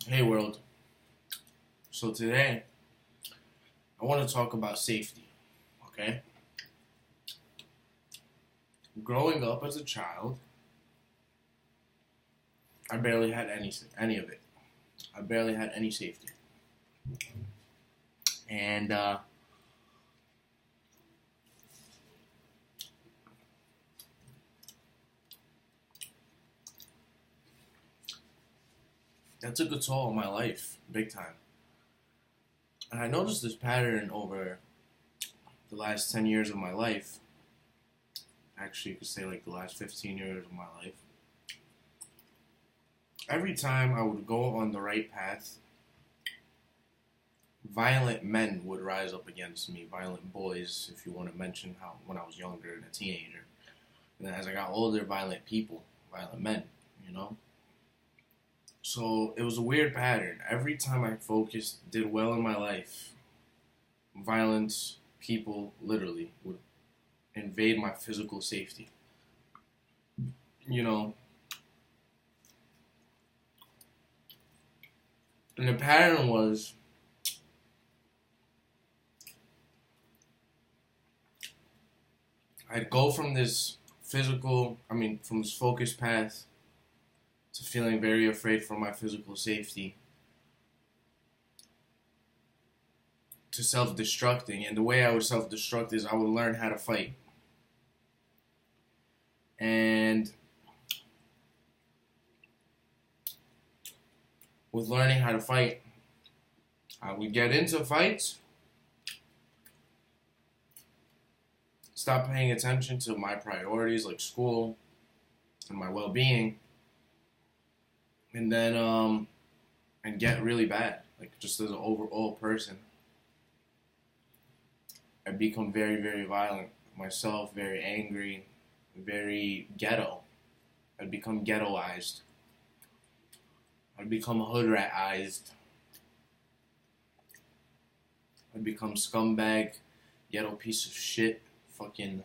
Hey world. So today I want to talk about safety. Okay? Growing up as a child, I barely had any of it. I barely had any safety. And that took a toll on my life, big time. And I noticed this pattern over the last 10 years of my life. Actually, you could say like the last 15 years of my life. Every time I would go on the right path, violent men would rise up against me, violent boys, if you want to mention how when I was younger and a teenager. And then as I got older, violent people, violent men, you know? So it was a weird pattern. Every time I focused, did well in my life, violence, people literally would invade my physical safety. You know, and the pattern was I'd go from this from this focused path to feeling very afraid for my physical safety to self-destructing. And the way I would self-destruct is I would learn how to fight. And with learning how to fight, I would get into fights, stop paying attention to my priorities like school and my well-being, and then and get really bad, like just as an overall person. I become very, very violent myself, very angry, very ghetto. I'd become ghettoized. I'd become hood ratized. I'd become scumbag, ghetto piece of shit, fucking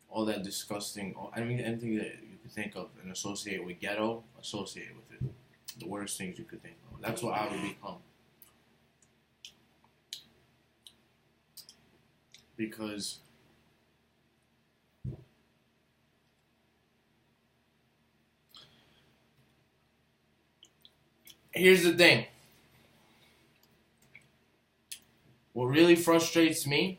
all that disgusting. I mean, anything that you could think of and associate with ghetto, associate with it. The worst things you could think of. That's what I would become. Because here's the thing. What really frustrates me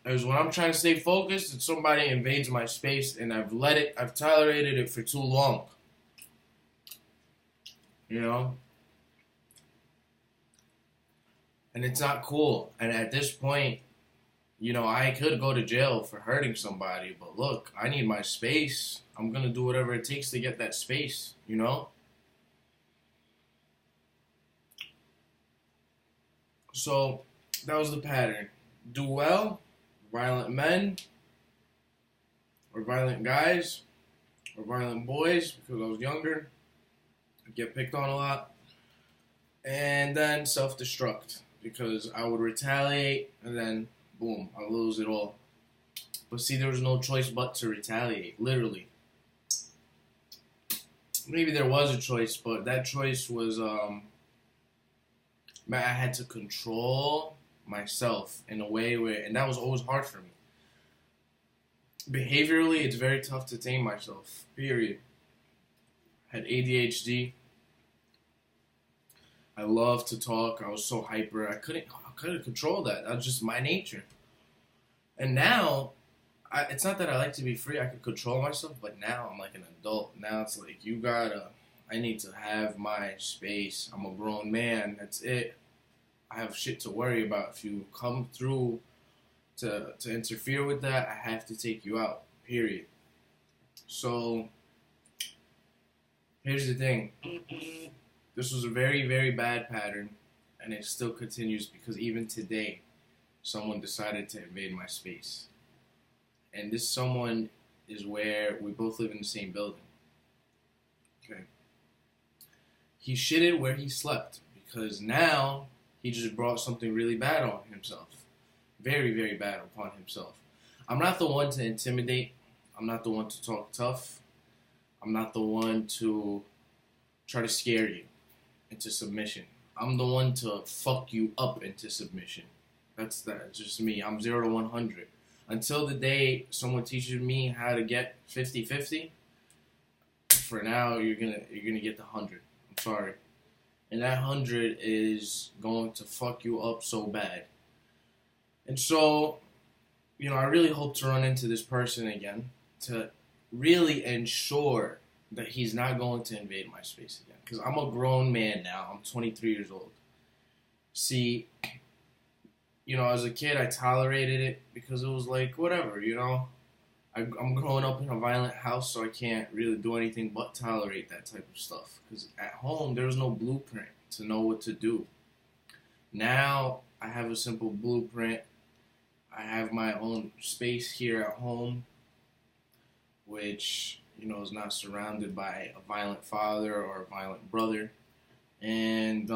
is when I'm trying to stay focused and somebody invades my space and I've tolerated it for too long. You know? And it's not cool. And at this point, I could go to jail for hurting somebody, but look, I need my space. I'm gonna do whatever it takes to get that space, you know? So that was the pattern. Do well, violent men, or violent guys, or violent boys, because I was younger. I'd get picked on a lot. And then self-destruct, because I would retaliate, and then, boom, I lose it all. But see, there was no choice but to retaliate, literally. Maybe there was a choice, but that choice was, I had to control myself in a way and that was always hard for me. Behaviorally, it's very tough to tame myself, period. I had ADHD. I loved to talk. I was so hyper. I couldn't control that. That was just my nature. And now, it's not that I like to be free. I could control myself, but now I'm like an adult. Now it's like I need to have my space. I'm a grown man. That's it. I have shit to worry about. If you come through to interfere with that, I have to take you out. Period. So here's the thing. This was a very, very bad pattern, and it still continues because even today, someone decided to invade my space. And this someone is where we both live in the same building. Okay. He shitted where he slept because now he just brought something really bad on himself. Very, very bad upon himself. I'm not the one to intimidate. I'm not the one to talk tough. I'm not the one to try to scare you into submission. I'm the one to fuck you up into submission. That's that. It's just me. I'm 0 to 100. Until the day someone teaches me how to get 50-50, for now you're gonna get the 100. I'm sorry. And that 100 is going to fuck you up so bad. And so, I really hope to run into this person again to really ensure that he's not going to invade my space again. Because I'm a grown man now. I'm 23 years old. See, as a kid, I tolerated it because it was like, whatever, I'm growing up in a violent house, so I can't really do anything but tolerate that type of stuff. Because at home, there was no blueprint to know what to do. Now, I have a simple blueprint. I have my own space here at home, which, is not surrounded by a violent father or a violent brother. And,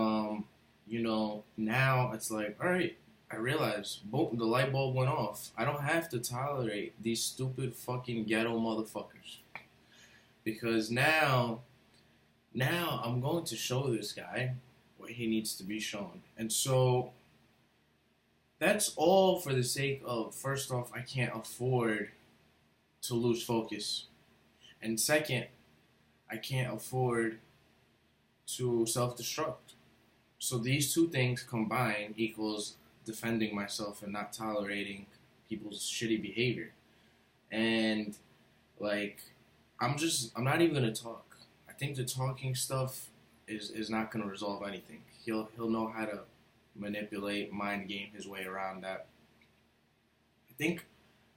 now it's like, all right, I realized the light bulb went off. I don't have to tolerate these stupid fucking ghetto motherfuckers. Because now I'm going to show this guy what he needs to be shown. And so that's all for the sake of, first off, I can't afford to lose focus. And second, I can't afford to self-destruct. So these two things combined equals defending myself and not tolerating people's shitty behavior. And I'm not even gonna talk. I think the talking stuff is not gonna resolve anything. He'll know how to manipulate, mind game his way around that. I think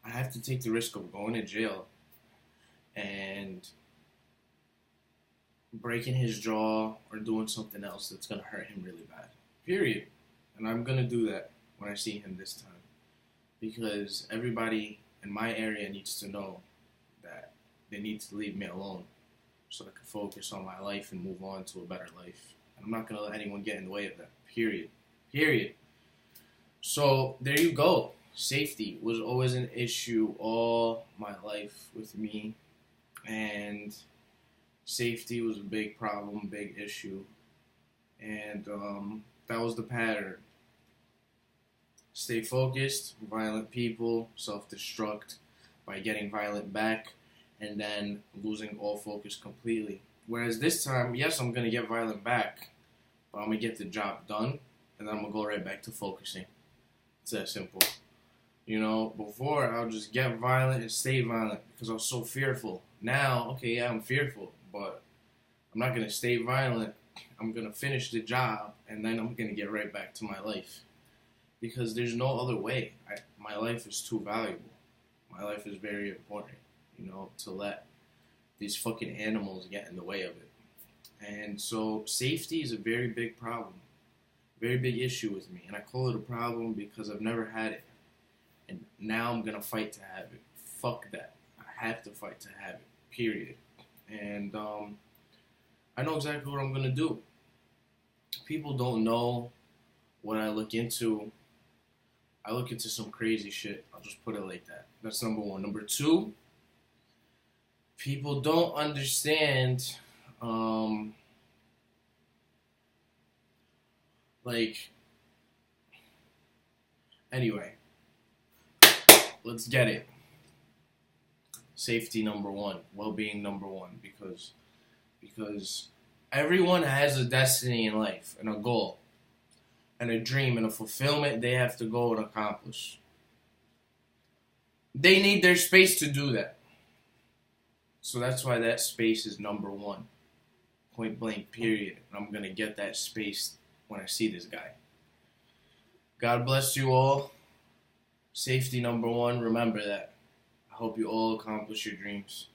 I have to take the risk of going to jail and breaking his jaw or doing something else that's gonna hurt him really bad. Period. And I'm gonna do that when I see him this time. Because everybody in my area needs to know that they need to leave me alone so I can focus on my life and move on to a better life. And I'm not going to let anyone get in the way of that. Period. So there you go. Safety was always an issue all my life with me. And safety was a big problem, big issue. And that was the pattern. Stay focused, violent people, self-destruct by getting violent back, and then losing all focus completely. Whereas this time, yes, I'm going to get violent back, but I'm going to get the job done, and then I'm going to go right back to focusing. It's that simple. Before, I would just get violent and stay violent because I was so fearful. Now, okay, yeah, I'm fearful, but I'm not going to stay violent. I'm going to finish the job, and then I'm going to get right back to my life. Because there's no other way. My life is too valuable. My life is very important, to let these fucking animals get in the way of it. And so safety is a very big problem, very big issue with me. And I call it a problem because I've never had it. And now I'm going to fight to have it. Fuck that. I have to fight to have it, period. And I know exactly what I'm going to do. People don't know what I look into. I look into some crazy shit. I'll just put it like that. That's number one. Number two, people don't understand, anyway, let's get it. Safety number one. Well-being number one. Because everyone has a destiny in life and a goal. And a dream and a fulfillment they have to go and accomplish. They need their space to do that. So that's why that space is number one. Point blank, period. And I'm going to get that space when I see this guy. God bless you all. Safety number one. Remember that. I hope you all accomplish your dreams.